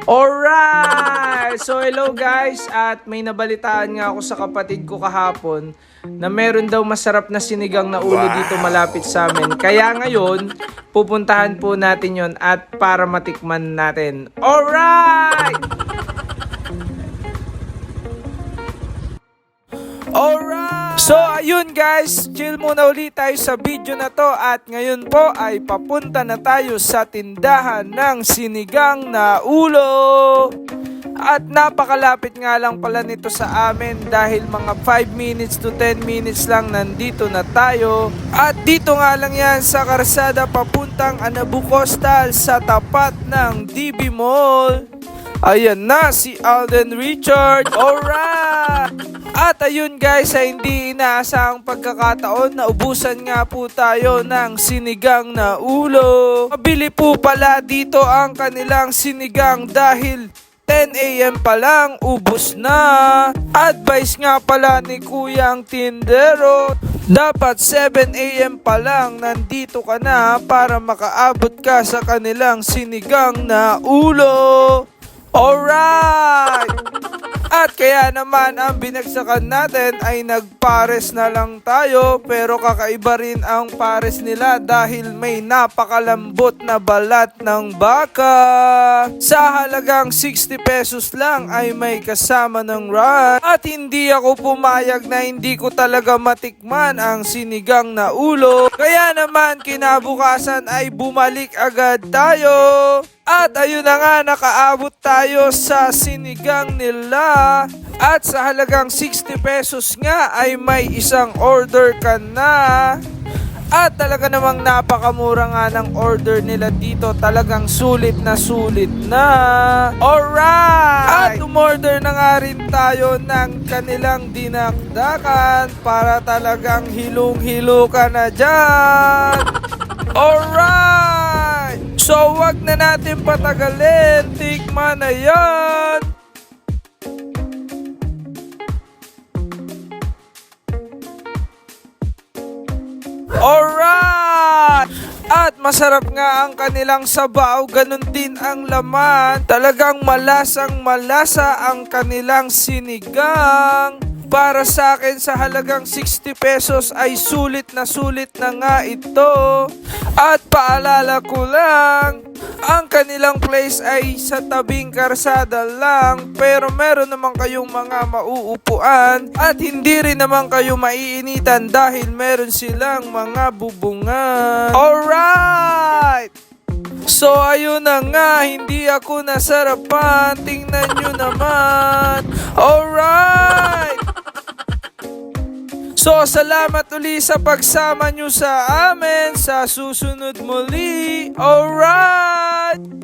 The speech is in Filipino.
Alright! So hello guys, at may nabalitaan nga ako sa kapatid ko kahapon na meron daw masarap na sinigang na ulo dito malapit sa amin. Kaya ngayon, pupuntahan po natin yon at para matikman natin. Alright! Alright! So ayun guys, chill muna ulit tayo sa video na to at ngayon po ay papunta na tayo sa tindahan ng sinigang na ulo. At napakalapit nga lang pala nito sa amin dahil mga 5 minutes to 10 minutes lang nandito na tayo. At dito nga lang yan sa karsada papuntang Anabu Coastal sa tapat ng DB Mall. Ayan na si Alden Richard. Alright! At ayun guys, ay hindi inaasahang pagkakataon na ubusan nga po tayo ng sinigang na ulo. Mabili po pala dito ang kanilang sinigang dahil 10 AM pa lang ubos na. Advice nga pala ni Kuyang Tindero, dapat 7 AM pa lang nandito ka na para makaabot ka sa kanilang sinigang na ulo. Alright! At kaya naman ang binagsakan natin ay nagpares na lang tayo, pero kakaiba rin ang pares nila dahil may napakalambot na balat ng baka. Sa halagang 60 pesos lang ay may kasama ng rice. At hindi ako pumayag na hindi ko talaga matikman ang sinigang na ulo. Kaya naman kinabukasan ay bumalik agad tayo. At ayun na nga, nakaabot tayo sa sinigang nila. At sa halagang 60 pesos nga ay may isang order ka na. At talaga namang napakamura nga ng order nila dito. Talagang sulit na sulit na. Alright! At umorder na nga rin tayo ng kanilang dinakdakan para talagang hilong-hilo ka na dyan. Alright! So wag na natin patagalin, tikman na yan! Alright! At masarap nga ang kanilang sabaw, ganun din ang laman. Talagang malasang malasa ang kanilang sinigang. Para sa akin sa halagang 60 pesos ay sulit na nga ito. At paalala ko lang, ang kanilang place ay sa tabing karsada lang, pero meron naman kayong mga mauupuan at hindi rin naman kayo maiinitan dahil meron silang mga bubungan. Alright! So ayun na nga, hindi ako nasarapan, tingnan nyo naman. Alright! So salamat uli sa pagsama nyo sa amin sa susunod muli. Alright!